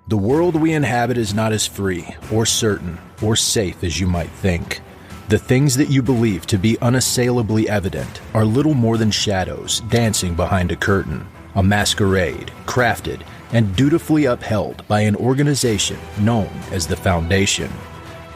The world we inhabit is not as free, or certain, or safe as you might think. The things that you believe to be unassailably evident are little more than shadows dancing behind a curtain, a masquerade crafted and dutifully upheld by an organization known as the Foundation.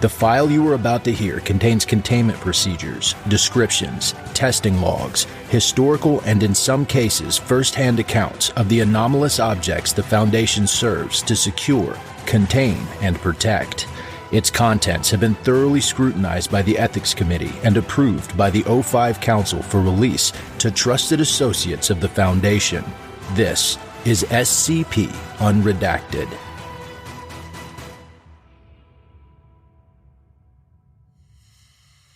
The file you are about to hear contains containment procedures, descriptions, testing logs, historical and in some cases first-hand accounts of the anomalous objects the Foundation serves to secure, contain, and protect. Its contents have been thoroughly scrutinized by the Ethics Committee and approved by the O5 Council for release to trusted associates of the Foundation. This is SCP Unredacted.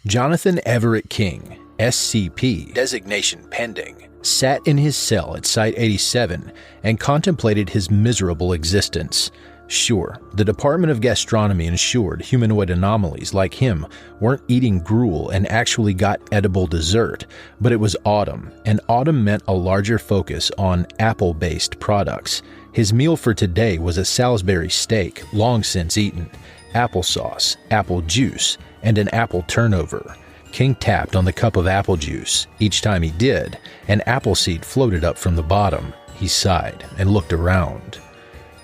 Jonathan Everett King, SCP, designation pending, sat in his cell at Site-87 and contemplated his miserable existence. Sure, the Department of Gastronomy ensured humanoid anomalies like him weren't eating gruel and actually got edible dessert, but it was autumn, and autumn meant a larger focus on apple-based products. His meal for today was a Salisbury steak, long since eaten, applesauce, apple juice, and an apple turnover. King tapped on the cup of apple juice. Each time he did, an apple seed floated up from the bottom. He sighed and looked around.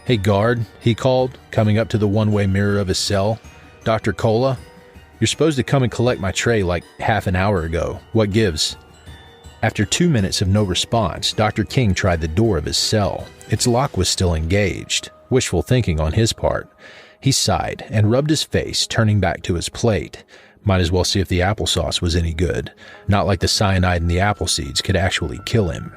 "Hey guard," he called, coming up to the one-way mirror of his cell. "Dr. Cola? You're supposed to come and collect my tray like half an hour ago. What gives?" After 2 minutes of no response, Dr. King tried the door of his cell. Its lock was still engaged. Wishful thinking on his part. He sighed and rubbed his face, turning back to his plate. Might as well see if the applesauce was any good. Not like the cyanide in the apple seeds could actually kill him.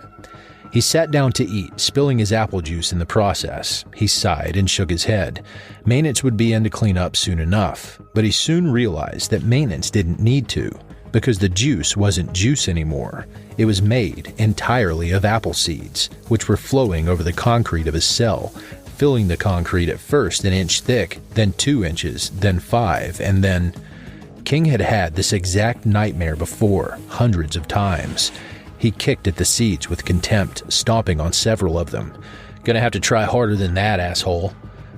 He sat down to eat, spilling his apple juice in the process. He sighed and shook his head. Maintenance would be in to clean up soon enough, but he soon realized that maintenance didn't need to, because the juice wasn't juice anymore. It was made entirely of apple seeds, which were flowing over the concrete of his cell, filling the concrete at first an inch thick, then 2 inches, then 5, and then... King had had this exact nightmare before, hundreds of times. He kicked at the seeds with contempt, stomping on several of them. "Gonna have to try harder than that, asshole."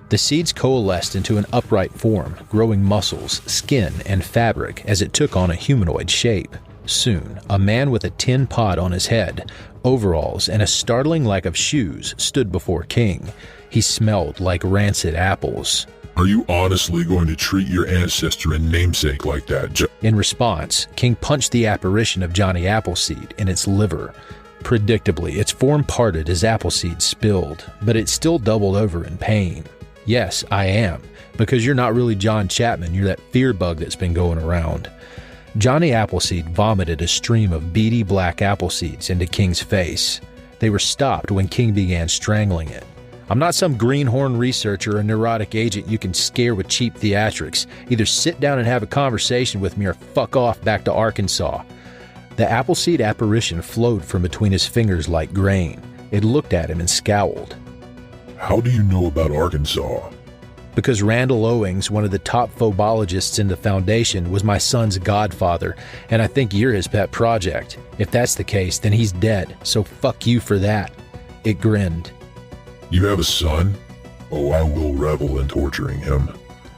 The seeds coalesced into an upright form, growing muscles, skin, and fabric as it took on a humanoid shape. Soon, a man with a tin pot on his head, overalls, and a startling lack of shoes stood before King. He smelled like rancid apples. "Are you honestly going to treat your ancestor and namesake like that, In response, King punched the apparition of Johnny Appleseed in its liver. Predictably, its form parted as Appleseed spilled, but it still doubled over in pain. "Yes, I am, because you're not really John Chapman, you're that fear bug that's been going around." Johnny Appleseed vomited a stream of beady black apple seeds into King's face. They were stopped when King began strangling it. "I'm not some greenhorn researcher or neurotic agent you can scare with cheap theatrics. Either sit down and have a conversation with me or fuck off back to Arkansas." The Appleseed apparition flowed from between his fingers like grain. It looked at him and scowled. "How do you know about Arkansas?" "Because Randall Owings, one of the top phobologists in the Foundation, was my son's godfather, and I think you're his pet project. If that's the case, then he's dead, so fuck you for that." It grinned. "You have a son? Oh, I will revel in torturing him."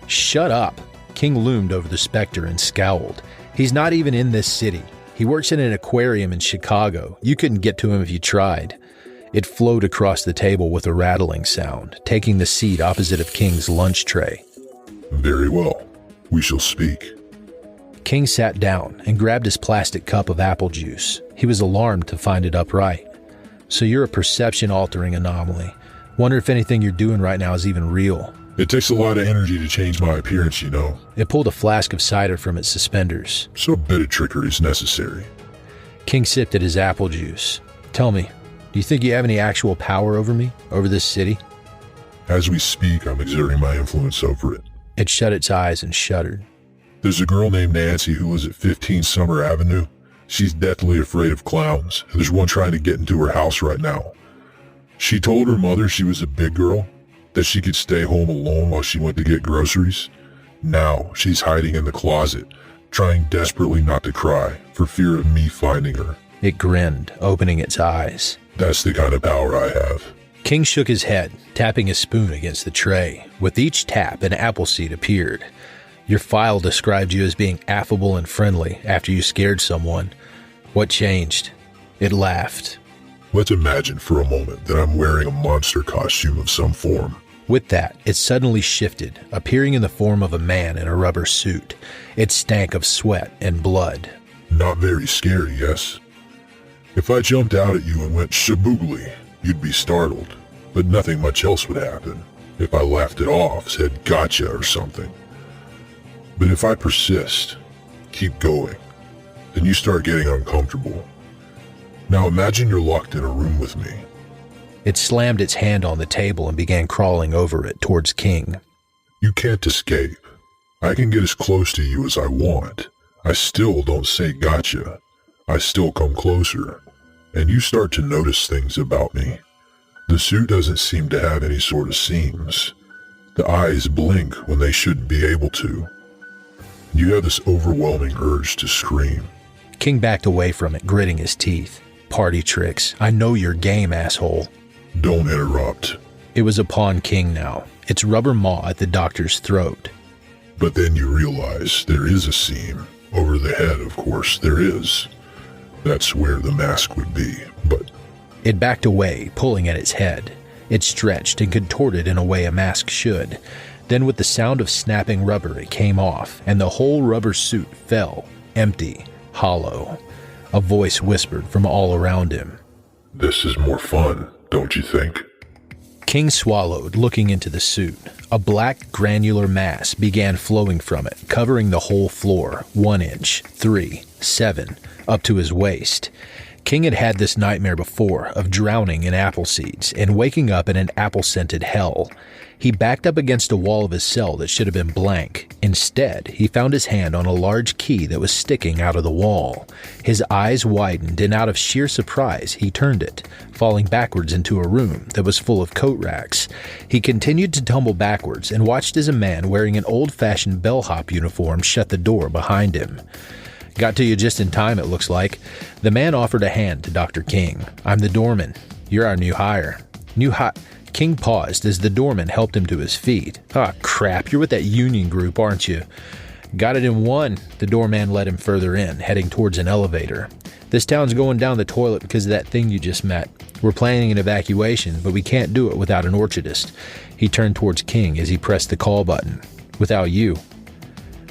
"Shut up." King loomed over the specter and scowled. "He's not even in this city. He works in an aquarium in Chicago. You couldn't get to him if you tried." It flowed across the table with a rattling sound, taking the seat opposite of King's lunch tray. "Very well. We shall speak." King sat down and grabbed his plastic cup of apple juice. He was alarmed to find it upright. "So you're a perception-altering anomaly. Wonder if anything you're doing right now is even real." "It takes a lot of energy to change my appearance, you know." It pulled a flask of cider from its suspenders. "So a bit of trickery is necessary." King sipped at his apple juice. "Tell me, do you think you have any actual power over me, over this city?" "As we speak, I'm exerting my influence over it." It shut its eyes and shuddered. "There's a girl named Nancy who lives at 15 Summer Avenue. She's deathly afraid of clowns, and there's one trying to get into her house right now. She told her mother she was a big girl, that she could stay home alone while she went to get groceries. Now she's hiding in the closet, trying desperately not to cry for fear of me finding her." It grinned, opening its eyes. "That's the kind of power I have." King shook his head, tapping his spoon against the tray. With each tap, an apple seed appeared. Your file described you as being affable and friendly after you scared someone. What changed? It laughed. Let's imagine for a moment that I'm wearing a monster costume of some form. With that, it suddenly shifted, appearing in the form of a man in a rubber suit. It stank of sweat and blood. Not very scary, yes? If I jumped out at you and went shaboogly, you'd be startled, but nothing much else would happen. If I laughed it off, said gotcha or something. But if I persist, keep going, then you start getting uncomfortable. Now imagine you're locked in a room with me. It slammed its hand on the table and began crawling over it towards King. You can't escape. I can get as close to you as I want. I still don't say gotcha. I still come closer. And you start to notice things about me. The suit doesn't seem to have any sort of seams. The eyes blink when they shouldn't be able to. You have this overwhelming urge to scream. King backed away from it, gritting his teeth. Party tricks. I know your game, asshole. Don't interrupt. It was upon King now, its rubber maw at the doctor's throat. But then you realize there is a seam. Over the head, of course, there is. That's where the mask would be, but... It backed away, pulling at its head. It stretched and contorted in a way a mask should. Then with the sound of snapping rubber, it came off, and the whole rubber suit fell, empty, hollow. A voice whispered from all around him. This is more fun, don't you think? King swallowed, looking into the suit. A black granular mass began flowing from it, covering the whole floor, 1 inch, 3, 7, up to his waist. King had had this nightmare before of drowning in apple seeds and waking up in an apple-scented hell. He backed up against a wall of his cell that should have been blank. Instead, he found his hand on a large key that was sticking out of the wall. His eyes widened, and out of sheer surprise, he turned it, falling backwards into a room that was full of coat racks. He continued to tumble backwards and watched as a man wearing an old-fashioned bellhop uniform shut the door behind him. Got to you just in time, it looks like. The man offered a hand to Dr. King. I'm the doorman. You're our new hire. King paused as the doorman helped him to his feet. Ah, crap, you're with that union group, aren't you? Got it in one. The doorman led him further in, heading towards an elevator. This town's going down the toilet because of that thing you just met. We're planning an evacuation, but we can't do it without an orchardist. He turned towards King as he pressed the call button. Without you.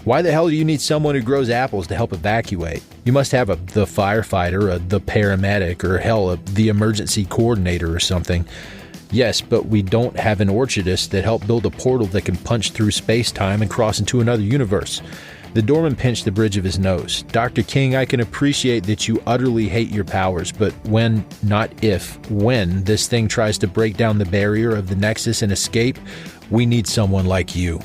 Why the hell do you need someone who grows apples to help evacuate? You must have the firefighter, the paramedic, or hell, the emergency coordinator or something. Yes, but we don't have an orchardist that helped build a portal that can punch through space-time and cross into another universe. The doorman pinched the bridge of his nose. Dr. King, I can appreciate that you utterly hate your powers, but when, not if, when this thing tries to break down the barrier of the Nexus and escape, we need someone like you.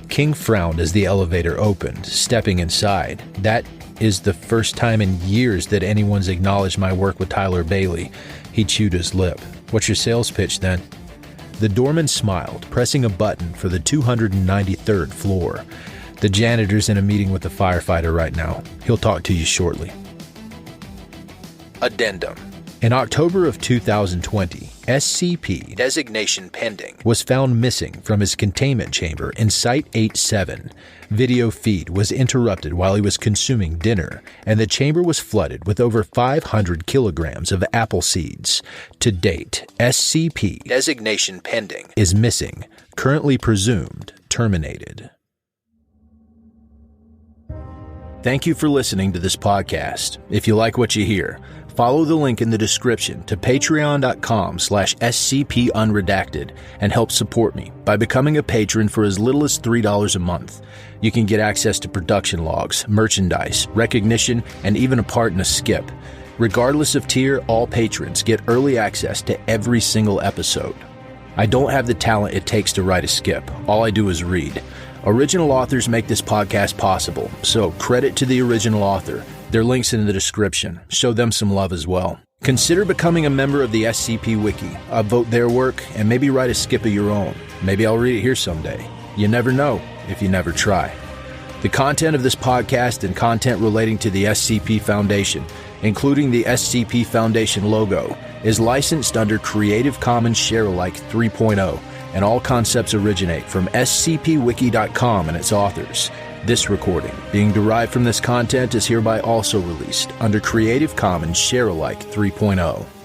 King frowned as the elevator opened, stepping inside. That is the first time in years that anyone's acknowledged my work with Tyler Bailey. He chewed his lip. What's your sales pitch then? The doorman smiled, pressing a button for the 293rd floor. The janitor's in a meeting with the firefighter right now. He'll talk to you shortly. Addendum. In October of 2020, SCP, designation pending, was found missing from his containment chamber in Site-87. Video feed was interrupted while he was consuming dinner, and the chamber was flooded with over 500 kilograms of apple seeds. To date, SCP, designation pending, is missing, currently presumed terminated. Thank you for listening to this podcast. If you like what you hear, follow the link in the description to patreon.com/scpunredacted and help support me by becoming a patron for as little as $3 a month. You can get access to production logs, merchandise, recognition, and even a part in a skip. Regardless of tier, all patrons get early access to every single episode. I don't have the talent it takes to write a skip. All I do is read. Original authors make this podcast possible, so credit to the original author. Their links in the description. Show them some love as well. Consider becoming a member of the SCP Wiki. Upvote their work and maybe write a skip of your own. Maybe I'll read it here someday. You never know if you never try. The content of this podcast and content relating to the SCP Foundation including the SCP Foundation logo, is licensed under Creative Commons Sharealike 3.0, and all concepts originate from scpwiki.com and its authors. This recording, being derived from this content, is hereby also released under Creative Commons Sharealike 3.0.